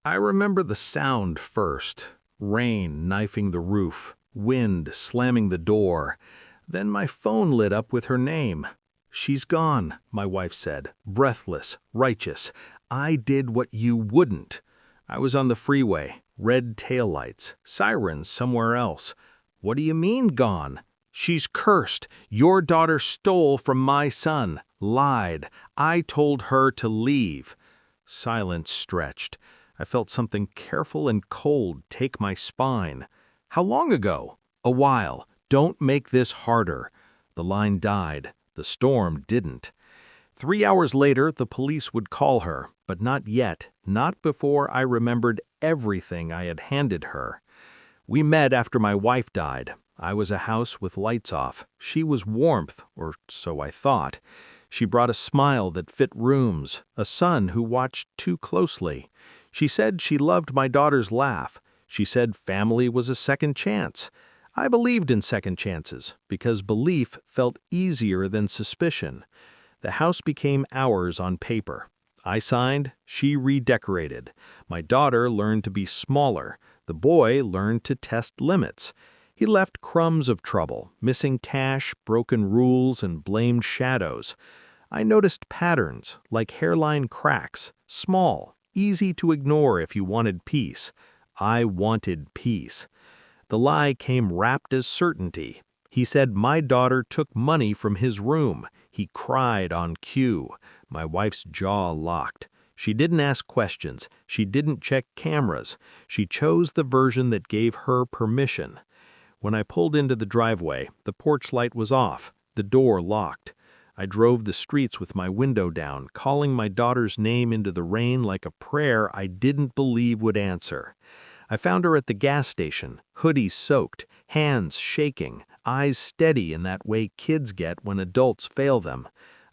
I remember the sound first. Rain knifing the roof, wind slamming the door. Then my phone lit up with her name. "She's gone," my wife said, breathless, righteous. "I did what you wouldn't." I was on the freeway, red taillights, sirens somewhere else. "What do you mean gone?" "She's cursed. Your daughter stole from my son, lied. I told her to leave." Silence stretched. I felt something careful and cold take my spine. "How long ago?" "A while. Don't make this harder." The line died. The storm didn't. 3 hours later, the police would call her, but not yet, not before I remembered everything I had handed her. We met after my wife died. I was a house with lights off. She was warmth, or so I thought. She brought a smile that fit rooms, a son who watched too closely. She said she loved my daughter's laugh. She said family was a second chance. I believed in second chances, because belief felt easier than suspicion. The house became ours on paper. I signed, she redecorated. My daughter learned to be smaller. The boy learned to test limits. He left crumbs of trouble, missing cash, broken rules, and blamed shadows. I noticed patterns, like hairline cracks, small, easy to ignore if you wanted peace. I wanted peace. The lie came wrapped as certainty. He said my daughter took money from his room. He cried on cue. My wife's jaw locked. She didn't ask questions. She didn't check cameras. She chose the version that gave her permission. When I pulled into the driveway, the porch light was off, the door locked. I drove the streets with my window down, calling my daughter's name into the rain like a prayer I didn't believe would answer. I found her at the gas station, hoodie soaked, hands shaking, eyes steady in that way kids get when adults fail them.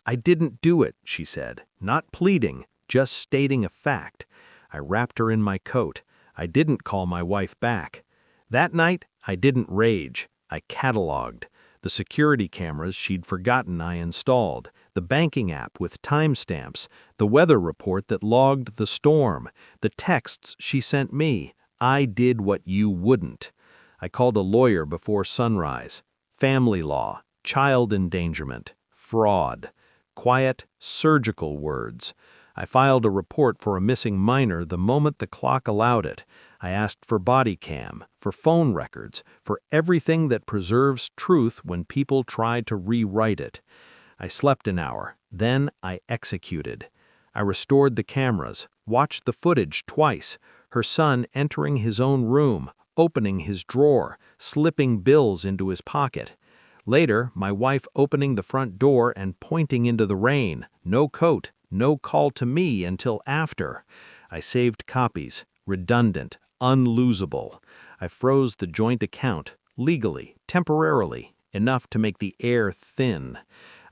"I didn't do it," she said, not pleading, just stating a fact. I wrapped her in my coat. I didn't call my wife back. That night, I didn't rage. I cataloged. The security cameras she'd forgotten I installed, the banking app with timestamps, the weather report that logged the storm, the texts she sent me. I did what you wouldn't. I called a lawyer before sunrise. Family law, child endangerment, fraud. Quiet, surgical words. I filed a report for a missing minor the moment the clock allowed it. I asked for body cam, for phone records, for everything that preserves truth when people try to rewrite it. I slept an hour, then I executed. I restored the cameras, watched the footage twice, her son entering his own room, opening his drawer, slipping bills into his pocket. Later, my wife opening the front door and pointing into the rain, no coat, no call to me until after. I saved copies, redundant, unlosable. I froze the joint account, legally, temporarily, enough to make the air thin.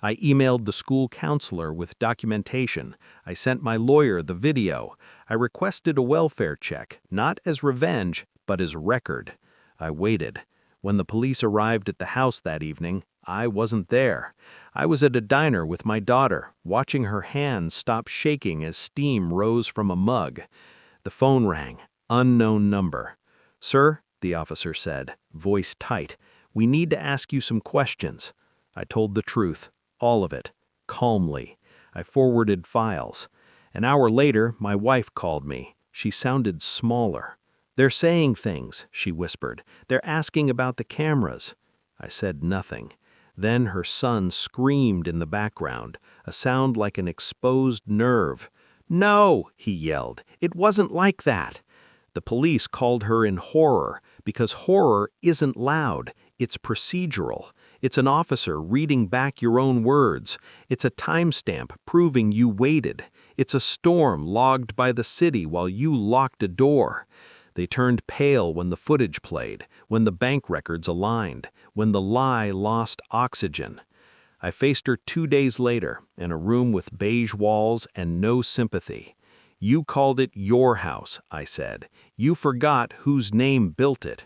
I emailed the school counselor with documentation. I sent my lawyer the video. I requested a welfare check, not as revenge, but as record. I waited. When the police arrived at the house that evening, I wasn't there. I was at a diner with my daughter, watching her hands stop shaking as steam rose from a mug. The phone rang. Unknown number. "Sir," the officer said, voice tight, "we need to ask you some questions." I told the truth, all of it, calmly. I forwarded files. An hour later, my wife called me. She sounded smaller. "They're saying things," she whispered. "They're asking about the cameras." I said nothing. Then her son screamed in the background, a sound like an exposed nerve. "No," he yelled, "it wasn't like that." The police called her in horror, because horror isn't loud, it's procedural. It's an officer reading back your own words. It's a timestamp proving you waited. It's a storm logged by the city while you locked a door. They turned pale when the footage played, when the bank records aligned, when the lie lost oxygen. I faced her 2 days later, in a room with beige walls and no sympathy. "You called it your house," I said. "You forgot whose name built it."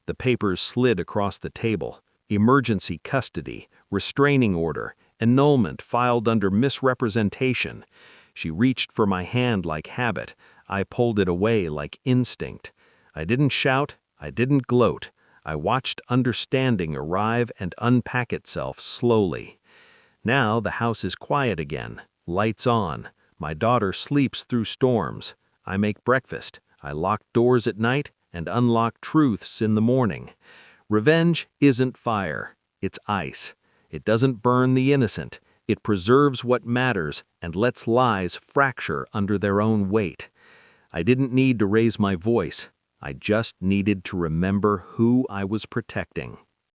The papers slid across the table. Emergency custody, restraining order, annulment filed under misrepresentation. She reached for my hand like habit. I pulled it away like instinct. I didn't shout, I didn't gloat. I watched understanding arrive and unpack itself slowly. Now the house is quiet again, lights on. My daughter sleeps through storms. I make breakfast. I lock doors at night and unlock truths in the morning. Revenge isn't fire, it's ice. It doesn't burn the innocent. It preserves what matters and lets lies fracture under their own weight. I didn't need to raise my voice. I just needed to remember who I was protecting.